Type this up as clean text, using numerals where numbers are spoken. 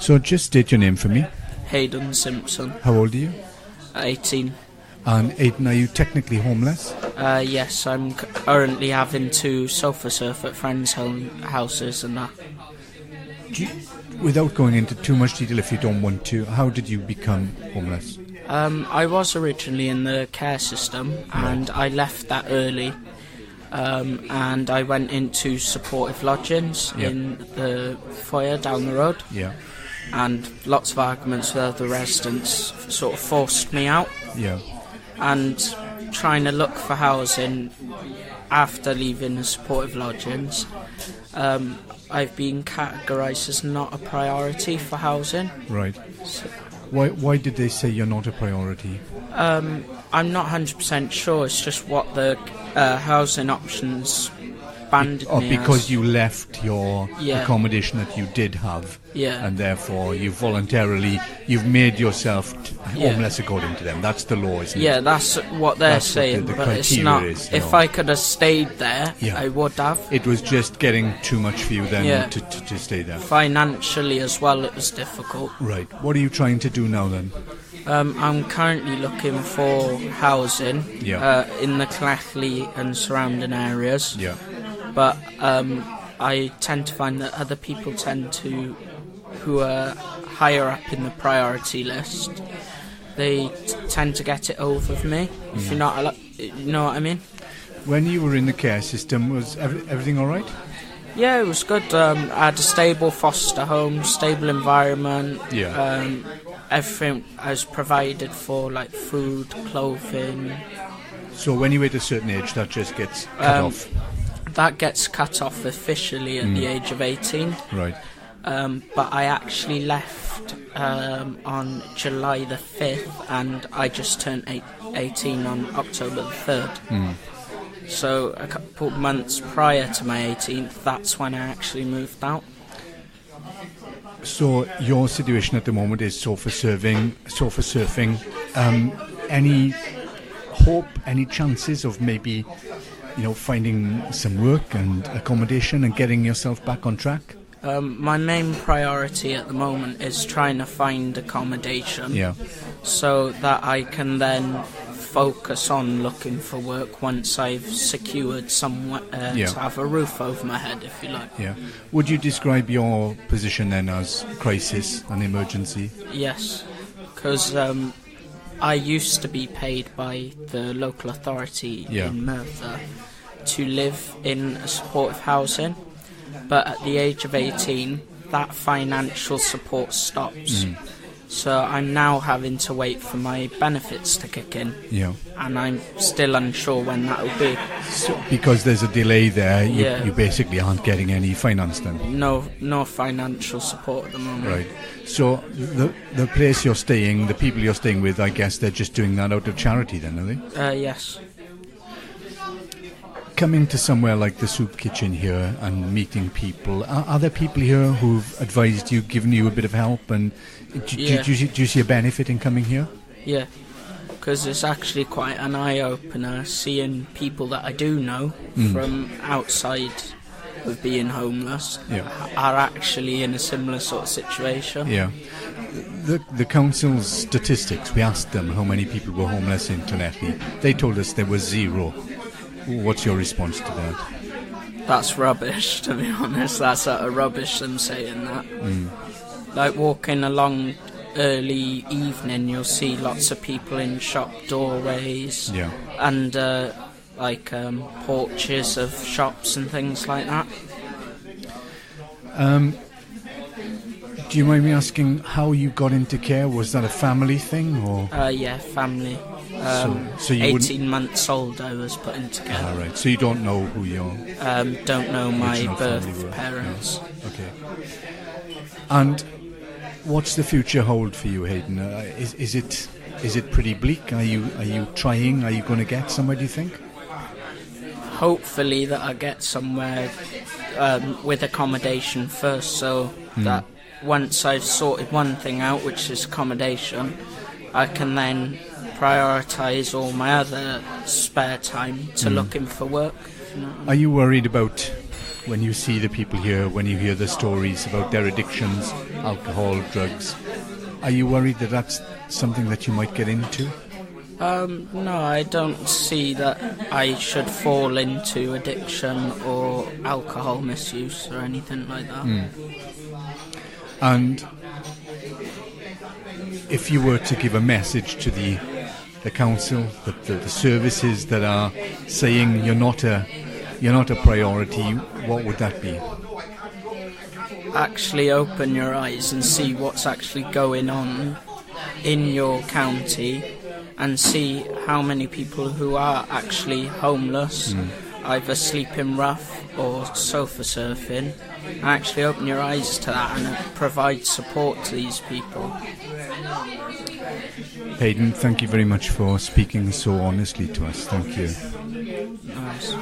So just state your name for me. Ayden Simpson. How old are you? 18. And Ayden, are you technically homeless? Yes, I'm currently having to sofa surf at friends' houses and that. Without going into too much detail, if you don't want to, how did you become homeless? I was originally in the care system, and I left that early. And I went into supportive lodgings in the foyer down the road. Yeah. And lots of arguments with other residents sort of forced me out. Yeah. And trying to look for housing after leaving the supportive lodgings, I've been categorised as not a priority for housing. Right. So, why did they say you're not a priority? I'm not 100% sure. It's just what the housing options banded me because as. You left your accommodation that you did have, and therefore you've made yourself homeless according to them. That's the law, isn't it? Yeah, that's what they're saying, the but it's criteria not. Is, if I could have stayed there, I would have. It was just getting too much for you then to stay there. Financially as well, it was difficult. Right. What are you trying to do now then? I'm currently looking for housing in the Llanelli and surrounding areas. Yeah. But I tend to find that other people who are higher up in the priority list, they tend to get it over me. If you're not, you know what I mean. When you were in the care system, was everything all right? Yeah, it was good. I had a stable foster home, stable environment. Yeah. Everything I was provided for, like food, clothing. So when you hit a certain age, that just gets cut off? That gets cut off officially at the age of 18. Right. But I actually left on July the 5th, and I just turned 18 on October the 3rd. So a couple of months prior to my 18th, that's when I actually moved out. So your situation at the moment is sofa surfing. Any hope, any chances of maybe, finding some work and accommodation and getting yourself back on track? My main priority at the moment is trying to find accommodation, so that I can then focus on looking for work once I've secured somewhere to have a roof over my head, if you like. Yeah. Would you describe your position then as crisis and emergency? Yes, because I used to be paid by the local authority in Merthyr to live in a supportive housing, but at the age of 18, that financial support stops. So I'm now having to wait for my benefits to kick in, and I'm still unsure when that will be. So because there's a delay there, you basically aren't getting any finance then? No financial support at the moment. Right. So the place you're staying, the people you're staying with, I guess they're just doing that out of charity then, are they? Yes. Coming to somewhere like the soup kitchen here and meeting people, are there people here who've advised you, given you a bit of help, and do you see a benefit in coming here? Yeah, because it's actually quite an eye-opener seeing people that I do know from outside of being homeless are actually in a similar sort of situation. Yeah. The council's statistics, we asked them how many people were homeless in Llanelli. They told us there was 0. What's your response to that? That's rubbish, to be honest. That's utter rubbish, them saying that. Like walking along early evening, you'll see lots of people in shop doorways and porches of shops and things like that. Do you mind me asking how you got into care? Was that a family thing, or? Yeah, family. So you 18 months old I was put into care. All right. So you don't know who your don't know my birth parents. No. Okay. And what's the future hold for you, Ayden? Is it pretty bleak? Are you trying? Are you going to get somewhere, do you think? Hopefully that I get somewhere with accommodation first, so that once I've sorted one thing out, which is accommodation, I can then prioritise all my other spare time to looking for work. Are you worried about when you see the people here, when you hear the stories about their addictions, alcohol, drugs, are you worried that that's something that you might get into? No, I don't see that I should fall into addiction or alcohol misuse or anything like that. And if you were to give a message to the council, the services that are saying you're not a priority, what would that be? Actually open your eyes and see what's actually going on in your county, and see how many people who are actually homeless, either sleeping rough or sofa surfing, and actually open your eyes to that and provide support to these people. Ayden, thank you very much for speaking so honestly to us. Thank you. Nice.